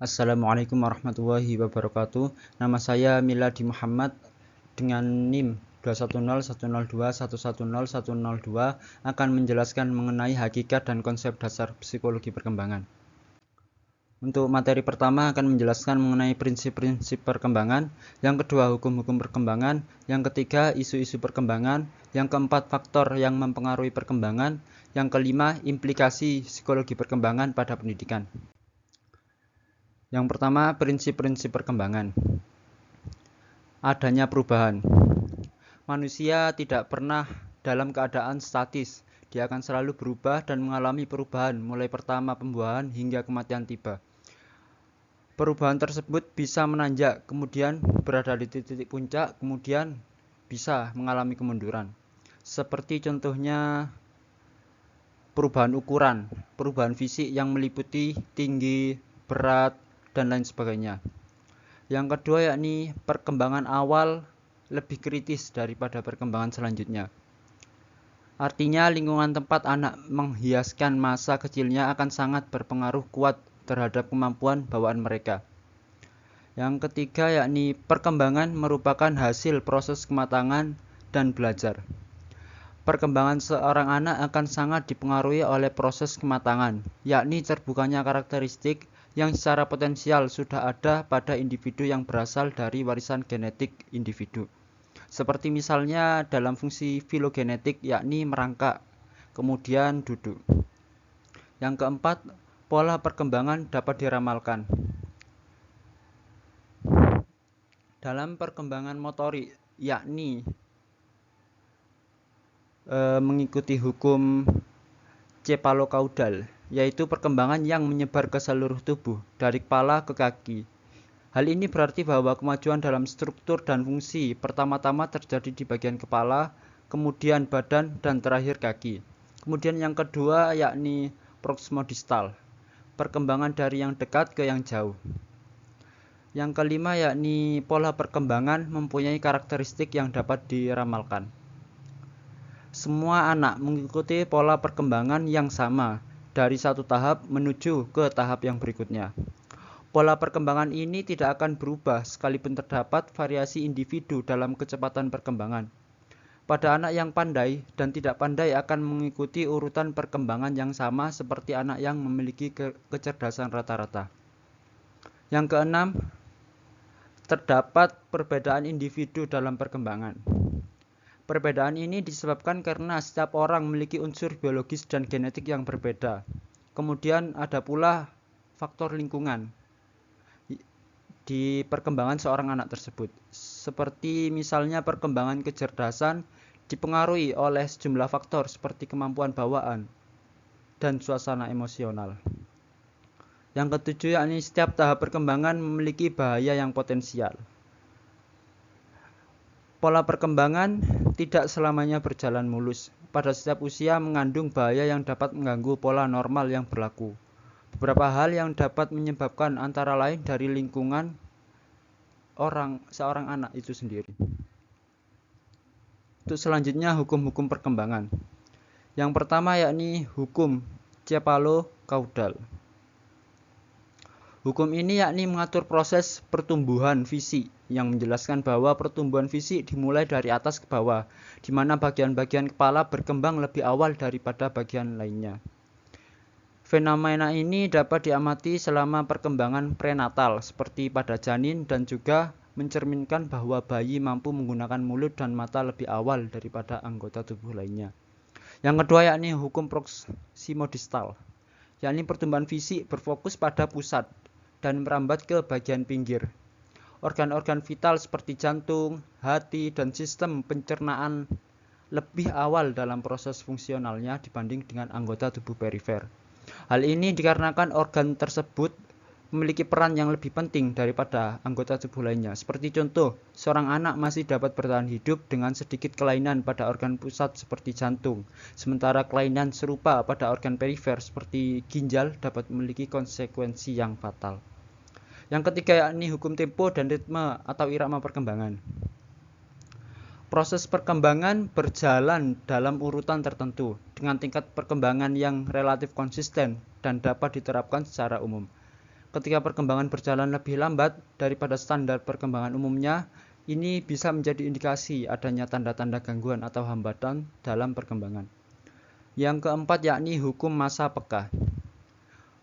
Assalamualaikum warahmatullahi wabarakatuh. Nama saya Miladi Muhammad dengan NIM 2101021010102 akan menjelaskan mengenai hakikat dan konsep dasar psikologi perkembangan. Untuk materi pertama akan menjelaskan mengenai prinsip-prinsip perkembangan, yang kedua hukum-hukum perkembangan, yang ketiga isu-isu perkembangan, yang keempat faktor yang mempengaruhi perkembangan, yang kelima implikasi psikologi perkembangan pada pendidikan. Yang pertama, prinsip-prinsip perkembangan. Adanya perubahan. Manusia tidak pernah dalam keadaan statis. Dia akan selalu berubah dan mengalami perubahan, mulai pertama pembuahan hingga kematian tiba. Perubahan tersebut bisa menanjak, kemudian berada di titik puncak, kemudian bisa mengalami kemunduran. Seperti contohnya perubahan ukuran, perubahan fisik yang meliputi tinggi, berat, dan lain sebagainya. Yang kedua yakni perkembangan awal lebih kritis daripada perkembangan selanjutnya. Artinya lingkungan tempat anak menghiaskan masa kecilnya akan sangat berpengaruh kuat terhadap kemampuan bawaan mereka. Yang ketiga yakni perkembangan merupakan hasil proses kematangan dan belajar. Perkembangan seorang anak akan sangat dipengaruhi oleh proses kematangan, yakni terbukanya karakteristik yang secara potensial sudah ada pada individu yang berasal dari warisan genetik individu. Seperti misalnya dalam fungsi filogenetik yakni merangkak, kemudian duduk. Yang keempat, pola perkembangan dapat diramalkan. Dalam perkembangan motorik yakni mengikuti hukum cepalokaudal, yaitu perkembangan yang menyebar ke seluruh tubuh, dari kepala ke kaki. Hal ini berarti bahwa kemajuan dalam struktur dan fungsi pertama-tama terjadi di bagian kepala, kemudian badan, dan terakhir kaki. Kemudian yang kedua yakni proximodistal, perkembangan dari yang dekat ke yang jauh. Yang kelima yakni pola perkembangan mempunyai karakteristik yang dapat diramalkan. Semua anak mengikuti pola perkembangan yang sama dari satu tahap menuju ke tahap yang berikutnya. Pola perkembangan ini tidak akan berubah sekalipun terdapat variasi individu dalam kecepatan perkembangan. Pada anak yang pandai dan tidak pandai akan mengikuti urutan perkembangan yang sama seperti anak yang memiliki kecerdasan rata-rata. Yang keenam, terdapat perbedaan individu dalam perkembangan. Perbedaan ini disebabkan karena setiap orang memiliki unsur biologis dan genetik yang berbeda. Kemudian ada pula faktor lingkungan di perkembangan seorang anak tersebut. Seperti misalnya perkembangan kecerdasan dipengaruhi oleh sejumlah faktor seperti kemampuan bawaan dan suasana emosional. Yang ketujuh yakni setiap tahap perkembangan memiliki bahaya yang potensial. Pola perkembangan tidak selamanya berjalan mulus. Pada setiap usia mengandung bahaya yang dapat mengganggu pola normal yang berlaku. Beberapa hal yang dapat menyebabkan antara lain dari lingkungan seorang anak itu sendiri. Untuk selanjutnya hukum-hukum perkembangan. Yang pertama yakni hukum cepalokaudal. Hukum ini yakni mengatur proses pertumbuhan fisik yang menjelaskan bahwa pertumbuhan fisik dimulai dari atas ke bawah, di mana bagian-bagian kepala berkembang lebih awal daripada bagian lainnya. Fenomena ini dapat diamati selama perkembangan prenatal seperti pada janin dan juga mencerminkan bahwa bayi mampu menggunakan mulut dan mata lebih awal daripada anggota tubuh lainnya. Yang kedua yakni hukum proximodistal, yakni pertumbuhan fisik berfokus pada pusat dan merambat ke bagian pinggir. Organ-organ vital seperti jantung, hati, dan sistem pencernaan lebih awal dalam proses fungsionalnya dibanding dengan anggota tubuh perifer. Hal ini dikarenakan organ tersebut memiliki peran yang lebih penting daripada anggota tubuh lainnya. Seperti contoh, seorang anak masih dapat bertahan hidup dengan sedikit kelainan pada organ pusat seperti jantung, sementara kelainan serupa pada organ perifer seperti ginjal dapat memiliki konsekuensi yang fatal. Yang ketiga yakni hukum tempo dan ritme atau irama perkembangan. Proses perkembangan berjalan dalam urutan tertentu dengan tingkat perkembangan yang relatif konsisten dan dapat diterapkan secara umum. Ketika perkembangan berjalan lebih lambat daripada standar perkembangan umumnya, ini bisa menjadi indikasi adanya tanda-tanda gangguan atau hambatan dalam perkembangan. Yang keempat yakni hukum masa peka.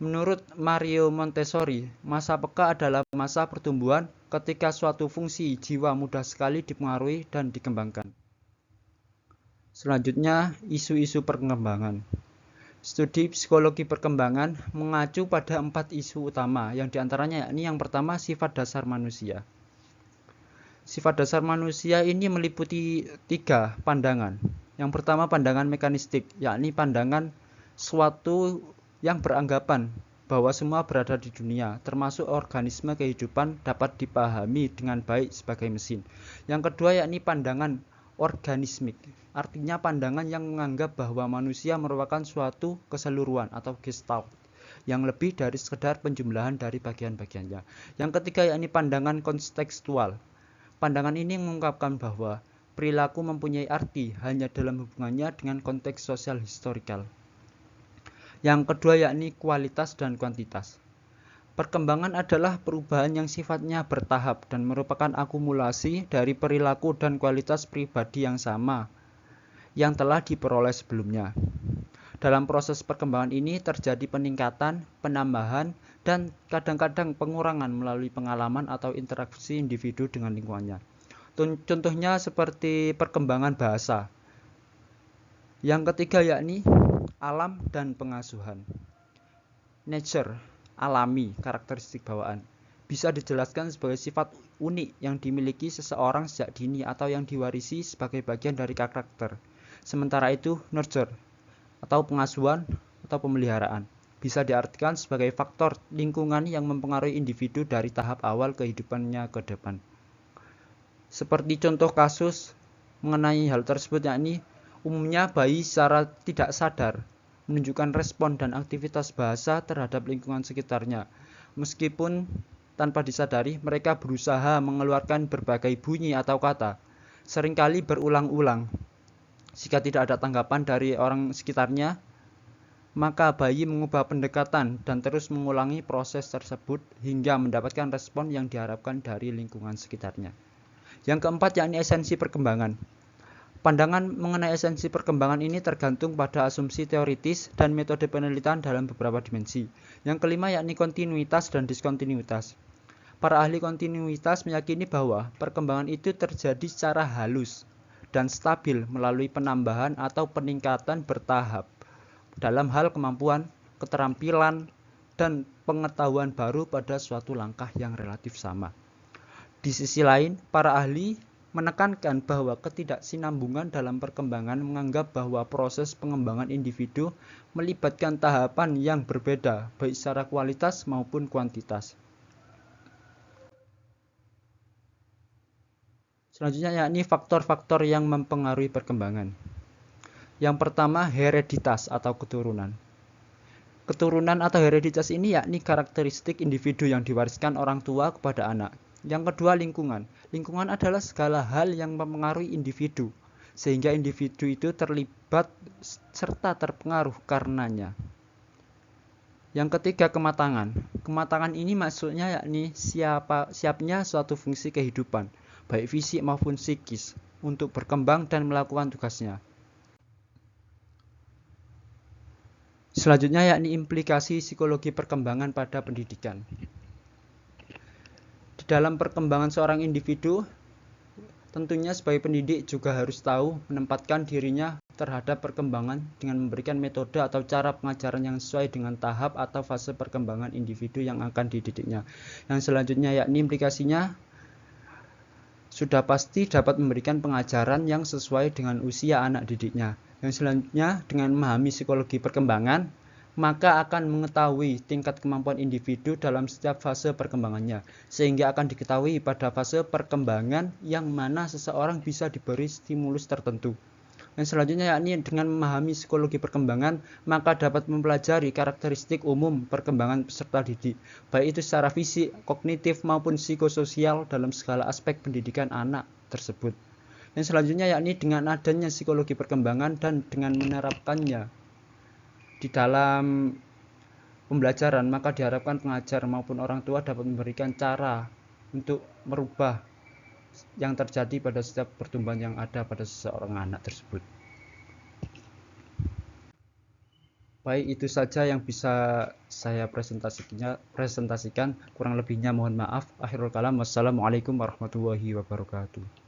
Menurut Mario Montessori, masa peka adalah masa pertumbuhan ketika suatu fungsi jiwa mudah sekali dipengaruhi dan dikembangkan. Selanjutnya, isu-isu perkembangan. Studi psikologi perkembangan mengacu pada 4 isu utama, yang diantaranya yakni yang pertama sifat dasar manusia. Sifat dasar manusia ini meliputi 3 pandangan. Yang pertama pandangan mekanistik, yakni pandangan suatu yang beranggapan bahwa semua berada di dunia, termasuk organisme kehidupan dapat dipahami dengan baik sebagai mesin. Yang kedua yakni pandangan organismik, artinya pandangan yang menganggap bahwa manusia merupakan suatu keseluruhan atau gestalt yang lebih dari sekedar penjumlahan dari bagian-bagiannya. Yang ketiga yakni pandangan kontekstual. Pandangan ini mengungkapkan bahwa perilaku mempunyai arti hanya dalam hubungannya dengan konteks sosial historikal. Yang kedua yakni kualitas dan kuantitas. Perkembangan adalah perubahan yang sifatnya bertahap dan merupakan akumulasi dari perilaku dan kualitas pribadi yang sama yang telah diperoleh sebelumnya. Dalam proses perkembangan ini terjadi peningkatan, penambahan, dan kadang-kadang pengurangan melalui pengalaman atau interaksi individu dengan lingkungannya. Contohnya seperti perkembangan bahasa. Yang ketiga yakni alam dan pengasuhan. Nature, alami, karakteristik bawaan, bisa dijelaskan sebagai sifat unik yang dimiliki seseorang sejak dini atau yang diwarisi sebagai bagian dari karakter. Sementara itu, nurture atau pengasuhan atau pemeliharaan bisa diartikan sebagai faktor lingkungan yang mempengaruhi individu dari tahap awal kehidupannya ke depan. Seperti contoh kasus mengenai hal tersebut yakni umumnya bayi secara tidak sadar menunjukkan respon dan aktivitas bahasa terhadap lingkungan sekitarnya. Meskipun tanpa disadari, mereka berusaha mengeluarkan berbagai bunyi atau kata, seringkali berulang-ulang. Jika tidak ada tanggapan dari orang sekitarnya, maka bayi mengubah pendekatan dan terus mengulangi proses tersebut hingga mendapatkan respon yang diharapkan dari lingkungan sekitarnya. Yang keempat yakni esensi perkembangan. Pandangan mengenai esensi perkembangan ini tergantung pada asumsi teoritis dan metode penelitian dalam beberapa dimensi. Yang kelima yakni kontinuitas dan diskontinuitas. Para ahli kontinuitas meyakini bahwa perkembangan itu terjadi secara halus dan stabil melalui penambahan atau peningkatan bertahap dalam hal kemampuan, keterampilan, dan pengetahuan baru pada suatu langkah yang relatif sama. Di sisi lain, para ahli menekankan bahwa ketidaksinambungan dalam perkembangan menganggap bahwa proses pengembangan individu melibatkan tahapan yang berbeda, baik secara kualitas maupun kuantitas. Selanjutnya yakni faktor-faktor yang mempengaruhi perkembangan. Yang pertama, hereditas atau keturunan. Keturunan atau hereditas ini yakni karakteristik individu yang diwariskan orang tua kepada anak. Yang kedua, lingkungan. Lingkungan adalah segala hal yang mempengaruhi individu, sehingga individu itu terlibat serta terpengaruh karenanya. Yang ketiga, kematangan. Kematangan ini maksudnya yakni siapnya suatu fungsi kehidupan, baik fisik maupun psikis, untuk berkembang dan melakukan tugasnya. Selanjutnya yakni implikasi psikologi perkembangan pada pendidikan. Di dalam perkembangan seorang individu, tentunya sebagai pendidik juga harus tahu menempatkan dirinya terhadap perkembangan dengan memberikan metode atau cara pengajaran yang sesuai dengan tahap atau fase perkembangan individu yang akan dididiknya. Yang selanjutnya yakni implikasinya sudah pasti dapat memberikan pengajaran yang sesuai dengan usia anak didiknya. Yang selanjutnya dengan memahami psikologi perkembangan, maka akan mengetahui tingkat kemampuan individu dalam setiap fase perkembangannya, sehingga akan diketahui pada fase perkembangan yang mana seseorang bisa diberi stimulus tertentu. Yang selanjutnya yakni dengan memahami psikologi perkembangan, maka dapat mempelajari karakteristik umum perkembangan peserta didik, baik itu secara fisik, kognitif, maupun psikososial dalam segala aspek pendidikan anak tersebut. Yang selanjutnya yakni dengan adanya psikologi perkembangan dan dengan menerapkannya di dalam pembelajaran, maka diharapkan pengajar maupun orang tua dapat memberikan cara untuk merubah yang terjadi pada setiap pertumbuhan yang ada pada seseorang anak tersebut. Baik, itu saja yang bisa saya presentasikan. Kurang lebihnya mohon maaf. Akhirul kalam, wassalamualaikum warahmatullahi wabarakatuh.